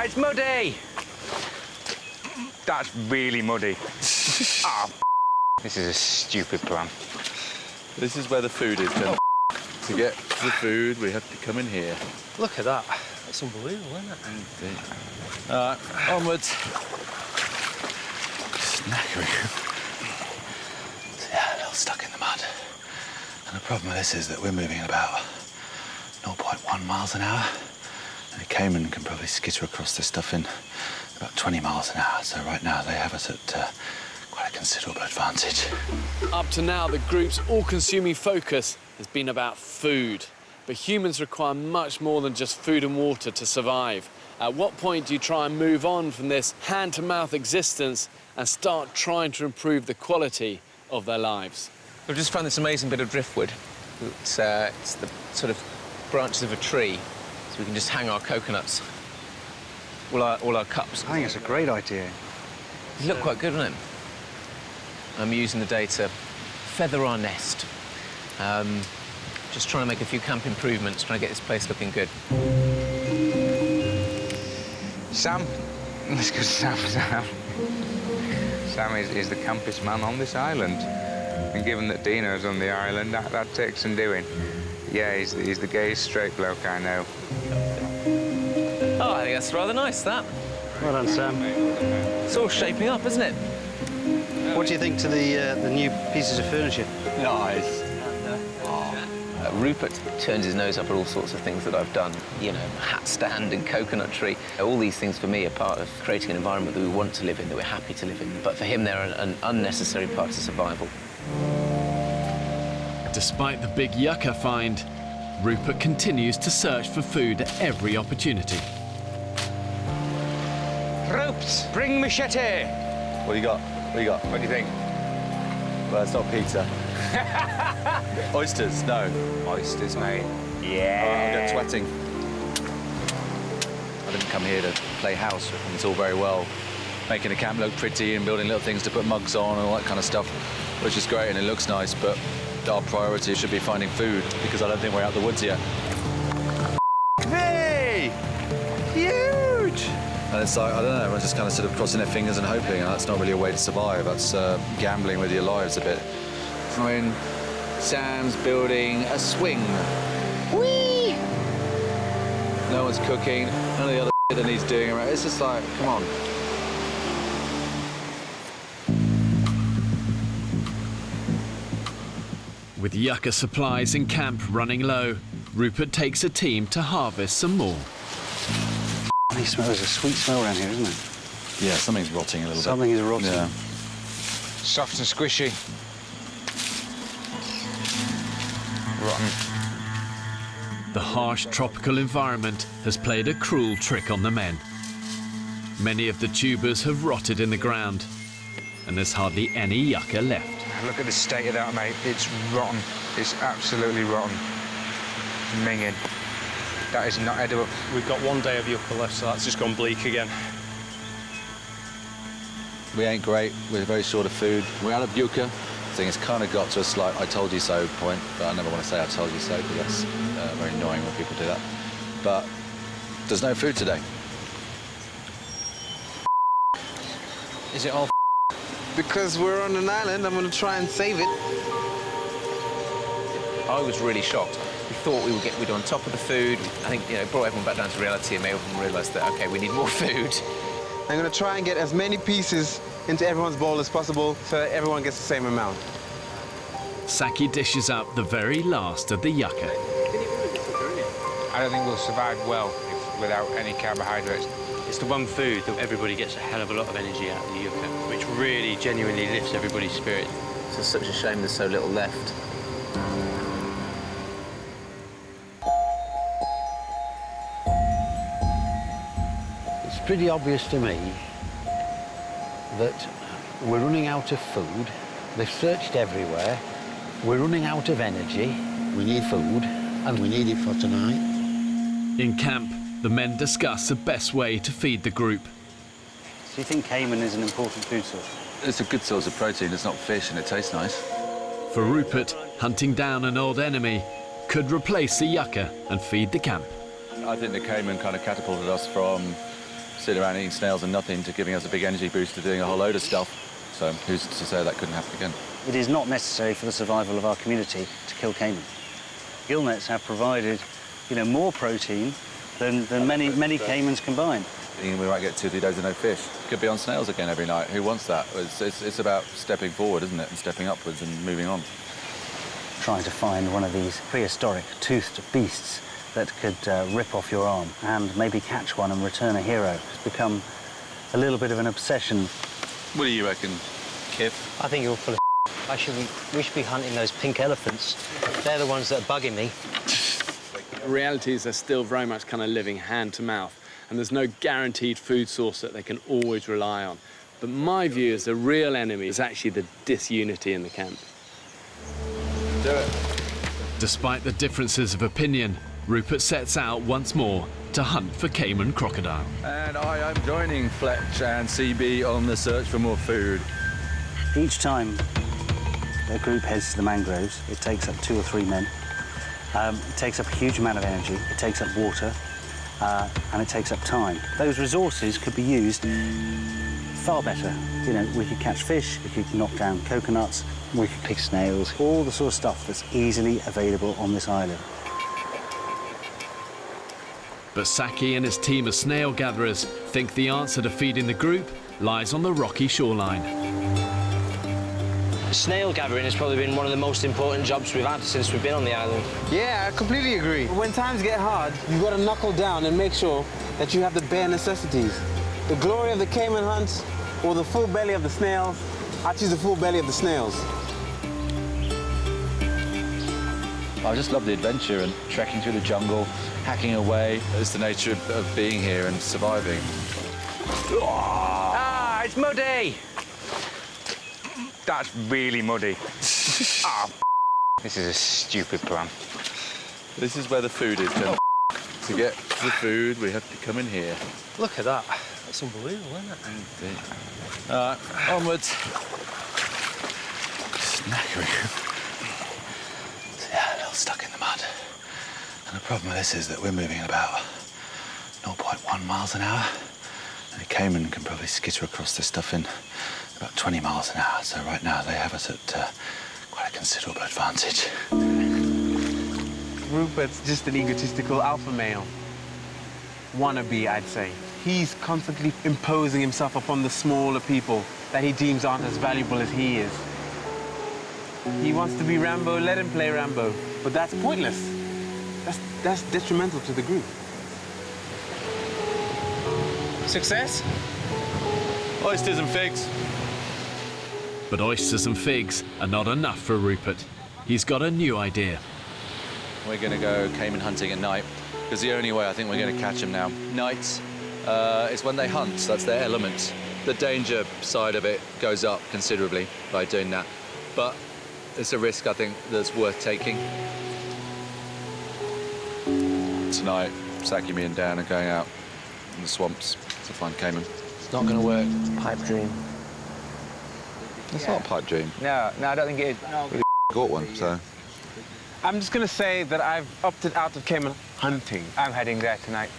it's muddy! That's really muddy. Ah, this is a stupid plan. This is where the food is, Jen. To get to the food, we have to come in here. Look at that. That's unbelievable, isn't it? All right, onwards. Snackering. So, yeah, a little stuck in the mud. And the problem with this is that we're moving at about 0.1 miles an hour. And a caiman can probably skitter across this stuff in about 20 miles an hour. So right now they have us at quite a considerable advantage. Up to now, the group's all-consuming focus has been about food. But humans require much more than just food and water to survive. At what point do you try and move on from this hand-to-mouth existence and start trying to improve the quality of their lives? We've just found this amazing bit of driftwood. It's the sort of branches of a tree, so we can just hang our coconuts, all our cups. I think it's a great idea. They look quite good, doesn't it? I'm using the day to feather our nest. Just trying to make a few camp improvements, trying to get this place looking good. Sam. Let's go to Sam. Sam is the campest man on this island. And given that Dino's on the island, that takes some doing. Yeah, he's the gayest straight bloke I know. Oh, I think that's rather nice, that. Well done, Sam. It's all shaping up, isn't it? What do you think to the new pieces of furniture? Nice. Rupert turns his nose up at all sorts of things that I've done. You know, hat stand and coconut tree. All these things for me are part of creating an environment that we want to live in, that we're happy to live in. But for him, they're an unnecessary part of survival. Despite the big yucca find, Rupert continues to search for food at every opportunity. Ropes, bring machete. What do you got? What do you got? What do you think? Well, it's not pizza. Oysters, no. Oysters, mate. I'll Yeah. get sweating. I didn't come here to play house. And it's all very well making a camp look pretty and building little things to put mugs on and all that kind of stuff, which is great and it looks nice, but our priority should be finding food because I don't think we're out the woods yet. Hey! Huge! And it's like, I don't know, everyone's just kind of sort of crossing their fingers and hoping, and that's not really a way to survive. That's gambling with your lives a bit. I mean, Sam's building a swing. Whee! No one's cooking, none of the other shit that he's doing around. It's just like, come on. With yucca supplies in camp running low, Rupert takes a team to harvest some more. It smells a sweet smell around here, isn't it? Yeah, something's rotting a little Something bit. is rotting. Yeah. Soft and squishy. Rotten. The harsh tropical environment has played a cruel trick on the men. Many of the tubers have rotted in the ground, and there's hardly any yucca left. Look at the state of that, mate. It's rotten. It's absolutely rotten. Minging. That is not edible. We've got 1 day of yucca left, so that's just gone bleak again. We ain't great. We're very short of food. We're out of yucca. I think it's kind of got to a slight I told you so point, but I never want to say I told you so because that's very annoying when people do that. But there's no food today. Is it all Because we're on an island, I'm going to try and save it. I was really shocked. We thought we'd on top of the food. I think, you know, it brought everyone back down to reality and made everyone realise that, OK, we need more food. I'm going to try and get as many pieces into everyone's bowl as possible so that everyone gets the same amount. Saki dishes out the very last of the yucca. I don't think we'll survive well without any carbohydrates. It's the one food that everybody gets a hell of a lot of energy out of the yucca, which really genuinely lifts everybody's spirit. It's just such a shame there's so little left. It's pretty obvious to me that we're running out of food. They've searched everywhere. We're running out of energy. We need food, and we need it for tonight. In camp, the men discuss the best way to feed the group. Do you think caiman is an important food source? It's a good source of protein. It's not fish and it tastes nice. For Rupert, hunting down an old enemy could replace the yucca and feed the camp. I think the caiman kind of catapulted us from sitting around eating snails and nothing to giving us a big energy boost to doing a whole load of stuff. So who's to say that couldn't happen again? It is not necessary for the survival of our community to kill caiman. Gill nets have provided, you know, more protein than many caimans combined. We might get 2 or 3 days of no fish. Could be on snails again every night. Who wants that? It's about stepping forward, isn't it? And stepping upwards and moving on. Trying to find one of these prehistoric toothed beasts that could rip off your arm and maybe catch one and return a hero has become a little bit of an obsession. What do you reckon, Kif? I think you're full of we should be hunting those pink elephants. They're the ones that are bugging me. The reality is they're still very much kind of living hand to mouth, and there's no guaranteed food source that they can always rely on. But my view is the real enemy is actually the disunity in the camp. Do it. Despite the differences of opinion, Rupert sets out once more to hunt for caiman crocodile. And I am joining Fletch and CB on the search for more food. Each time a group heads to the mangroves, it takes up 2 or 3 men. It takes up a huge amount of energy, it takes up water, and it takes up time. Those resources could be used far better. You know, we could catch fish, we could knock down coconuts, we could pick snails, all the sort of stuff that's easily available on this island. But Saki and his team of snail gatherers think the answer to feeding the group lies on the rocky shoreline. Snail gathering has probably been one of the most important jobs we've had since we've been on the island. Yeah, I completely agree. When times get hard, you've got to knuckle down and make sure that you have the bare necessities. The glory of the caiman hunt or the full belly of the snails, I choose the full belly of the snails. I just love the adventure and trekking through the jungle, hacking away. It's the nature of being here and surviving. Ah, it's muddy! That's really muddy. Ah, this is a stupid plan. This is where the food is, Jen. To get to the food, we have to come in here. Look at that. That's unbelievable, isn't it? All right, onwards. Snackering. Yeah, a little stuck in the mud. And the problem with this is that we're moving at about 0.1 miles an hour. And a caiman can probably skitter across this stuff in about 20 miles an hour. So right now they have us at quite a considerable advantage. Rupert's just an egotistical alpha male. Wannabe, I'd say. He's constantly imposing himself upon the smaller people that he deems aren't as valuable as he is. He wants to be Rambo, let him play Rambo. But that's pointless. That's detrimental to the group. Success? Oysters and figs. But oysters and figs are not enough for Rupert. He's got a new idea. We're going to go caiman hunting at night, because the only way I think we're going to catch them now. Nights is when they hunt, so that's their element. The danger side of it goes up considerably by doing that, but it's a risk I think that's worth taking. Tonight, Saki, me and Dan are going out in the swamps to find caiman. It's not going to work. Pipe dream. It's not a pipe dream. No, I don't think it is. We got one, so... I'm just gonna say that I've opted out of caiman hunting. I'm heading there tonight.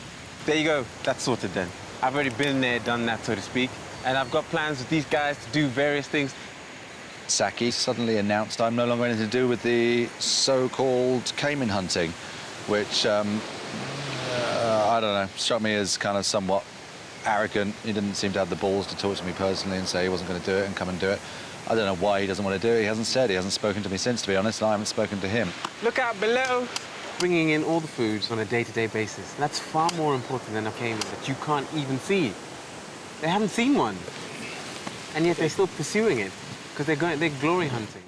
There you go. That's sorted then. I've already been there, done that, so to speak. And I've got plans with these guys to do various things. Saki suddenly announced I'm no longer anything to do with the so-called caiman hunting, which, I don't know, struck me as kind of somewhat arrogant. He didn't seem to have the balls to talk to me personally and say he wasn't going to do it and come and do it. I don't know why he doesn't want to do it. He hasn't said. He hasn't spoken to me since, to be honest, and I haven't spoken to him. Look out below. Bringing in all the foods on a day-to-day basis. That's far more important than a caiman that you can't even see. They haven't seen one. And yet they're still pursuing it because they're glory hunting.